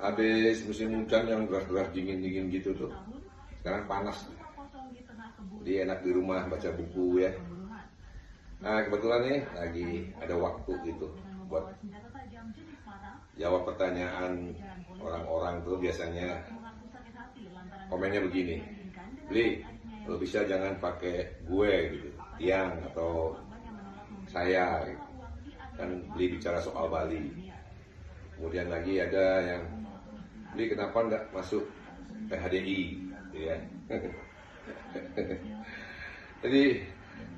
Habis musim hujan yang deras-deras dingin-dingin gitu tuh, sekarang panas. Jadi enak di rumah baca buku ya. Nah kebetulan nih lagi ada waktu gitu buat jawab pertanyaan orang-orang tuh. Biasanya komennya begini, Bli, kalau bisa jangan pakai gue gitu, Tiang atau saya gitu. Kan Bli bicara soal Bali. Kemudian lagi ada yang, Bli kenapa nggak masuk PHDI gitu ya. Jadi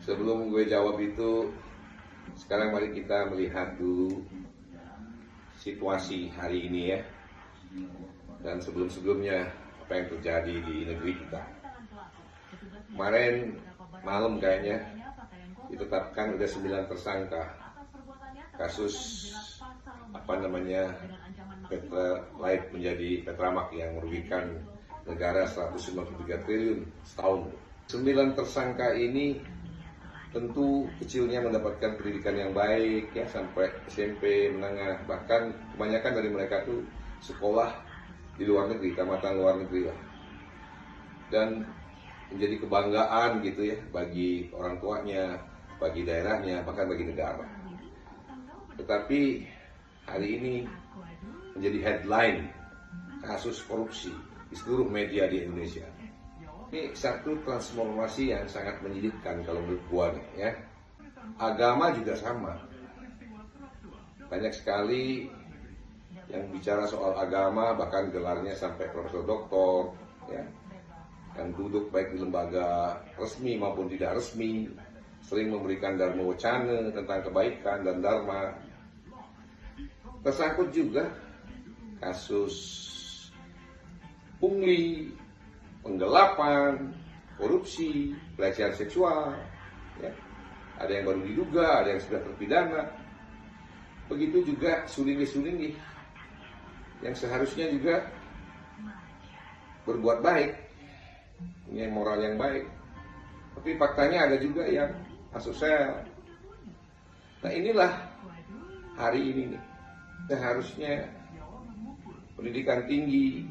sebelum gue jawab itu, sekarang mari kita melihat dulu situasi hari ini ya. Dan sebelum-sebelumnya apa yang terjadi di negeri kita. Kemarin malam kayaknya ditetapkan ada 9 tersangka kasus Petralite menjadi Petramak yang merugikan negara 193 triliun setahun. 9 tersangka ini tentu kecilnya mendapatkan pendidikan yang baik ya, sampai SMP menengah, bahkan kebanyakan dari mereka tuh sekolah di luar negeri, tamatan luar negeri lah. Dan menjadi kebanggaan gitu ya bagi orang tuanya, bagi daerahnya, bahkan bagi negara. Tetapi hari ini menjadi headline kasus korupsi di seluruh media di Indonesia. Ini satu transformasi yang sangat menyedihkan kalau menurut gua nih ya. Agama juga sama. Banyak sekali yang bicara soal agama, bahkan gelarnya sampai profesor doktor ya. Yang duduk baik di lembaga resmi maupun tidak resmi, sering memberikan dharma wacana tentang kebaikan dan dharma. Tersangkut juga kasus pungli, penggelapan, korupsi, pelecehan seksual, ya. Ada yang baru diduga, ada yang sudah terpidana. Begitu juga sulinggi-sulinggi yang seharusnya juga berbuat baik, punya moral yang baik. Tapi faktanya ada juga yang asosial. Nah inilah hari ini nih, seharusnya pendidikan tinggi,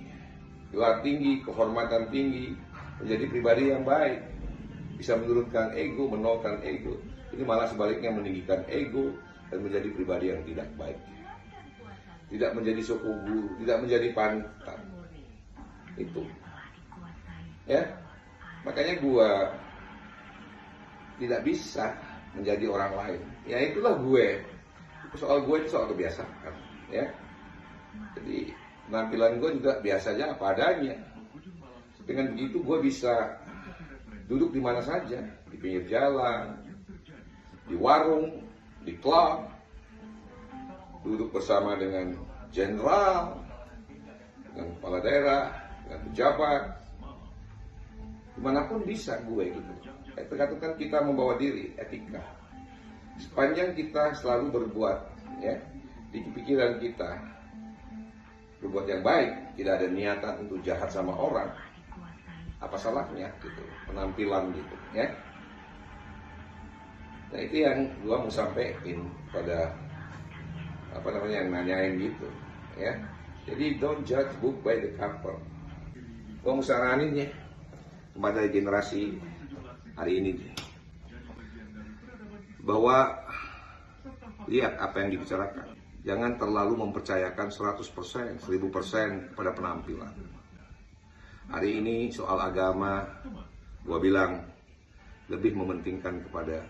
gelar tinggi, kehormatan tinggi, menjadi pribadi yang baik, bisa menurunkan ego, menolkan ego. Ini malah sebaliknya meninggikan ego dan menjadi pribadi yang tidak baik. Tidak menjadi suku guru, tidak menjadi panutan. Itu. Ya. Makanya gua tidak bisa menjadi orang lain. Ya itulah gue. Soal gue itu soal kebiasaan, ya. Jadi penampilan gue juga biasanya apa adanya. Dengan begitu gue bisa duduk di mana saja, di pinggir jalan, di warung, di klub, duduk bersama dengan jenderal, dengan kepala daerah, dengan pejabat, dimanapun bisa gue gitu. Tergantung kan kita membawa diri, etika. Sepanjang kita selalu berbuat, ya, di pikiran kita berbuat yang baik, tidak ada niatan untuk jahat sama orang, apa salahnya gitu, penampilan gitu, ya. Nah itu yang gua mau sampaikan pada yang nanyain gitu, ya. Jadi don't judge book by the cover. Gua mau saranin ya kepada generasi hari ini bahwa lihat apa yang dibicarakan. Jangan terlalu mempercayakan 100%, 1000% pada penampilan. Hari ini soal agama, gua bilang lebih mementingkan kepada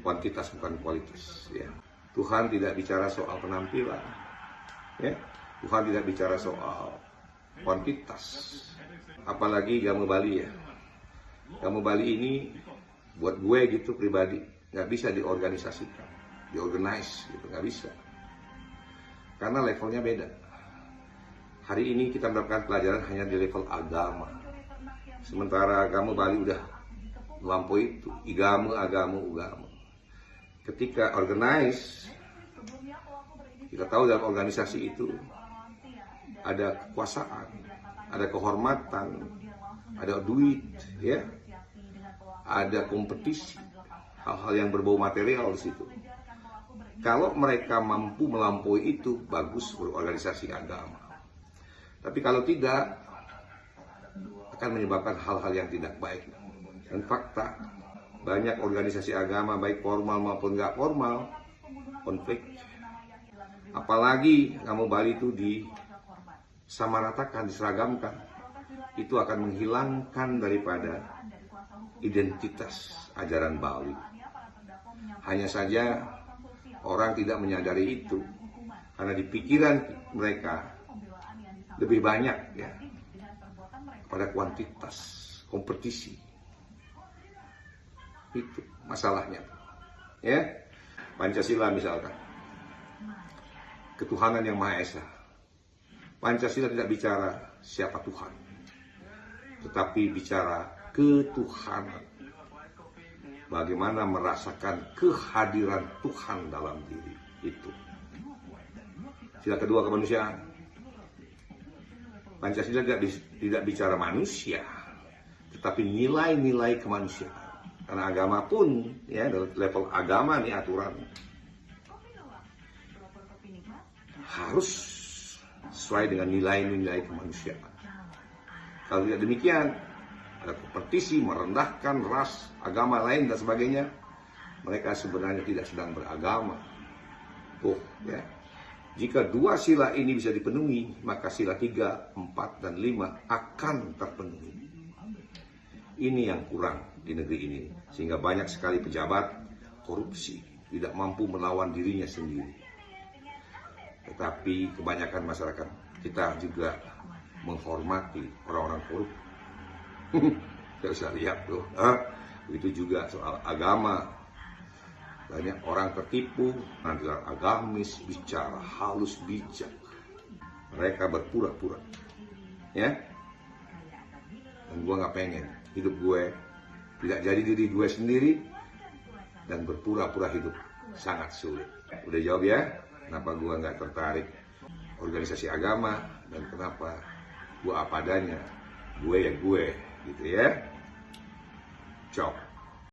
kuantitas bukan kualitas. Ya. Tuhan tidak bicara soal penampilan, ya. Tuhan tidak bicara soal kuantitas. Apalagi Gamu Bali ya. Gamu Bali ini buat gue gitu pribadi nggak bisa diorganisasikan, diorganize gitu, nggak bisa. Karena levelnya beda. Hari ini kita mendapatkan pelajaran hanya di level agama. Sementara Gamu Bali udah melampaui itu, agama. Ketika organize, kita tahu dalam organisasi itu ada kekuasaan, ada kehormatan, ada duit, ya, ada kompetisi, hal-hal yang berbau material di situ. Kalau mereka mampu melampaui itu, bagus berorganisasi agama. Tapi kalau tidak, akan menyebabkan hal-hal yang tidak baik. Dan fakta, banyak organisasi agama, baik formal maupun nggak formal, konflik. Apalagi kamu Bali itu disamaratakan, diseragamkan. Itu akan menghilangkan daripada identitas ajaran Bali. Hanya saja orang tidak menyadari itu, karena di pikiran mereka lebih banyak ya pada kuantitas, kompetisi. Itu masalahnya. Ya, Pancasila misalkan, ketuhanan yang Maha Esa. Pancasila tidak bicara siapa Tuhan, tetapi bicara ketuhanan. Bagaimana merasakan kehadiran Tuhan dalam diri itu. Sila kedua kemanusiaan. Pancasila tidak bicara manusia, tetapi nilai-nilai kemanusiaan. Karena agama pun, ya level agama nih aturan harus sesuai dengan nilai-nilai kemanusiaan. Kalau tidak demikian, ada kompetisi merendahkan ras, agama lain dan sebagainya. Mereka sebenarnya tidak sedang beragama. Ya. Jika dua sila ini bisa dipenuhi, maka sila 3, 4, dan 5 akan terpenuhi. Ini yang kurang di negeri ini. Sehingga banyak sekali pejabat korupsi, tidak mampu melawan dirinya sendiri. Tetapi kebanyakan masyarakat kita juga menghormati orang-orang korup. Kita bisa lihat tuh. Begitu juga soal agama. Banyak orang tertipu, nanti agamis, bicara halus bijak. Mereka berpura-pura. Ya. Dan gue gak pengen hidup gue tidak jadi diri gue sendiri dan berpura-pura hidup sangat sulit. Udah jawab ya, kenapa gue gak tertarik organisasi agama dan kenapa gue apa adanya, gue ya gue, gitu ya. Ciao.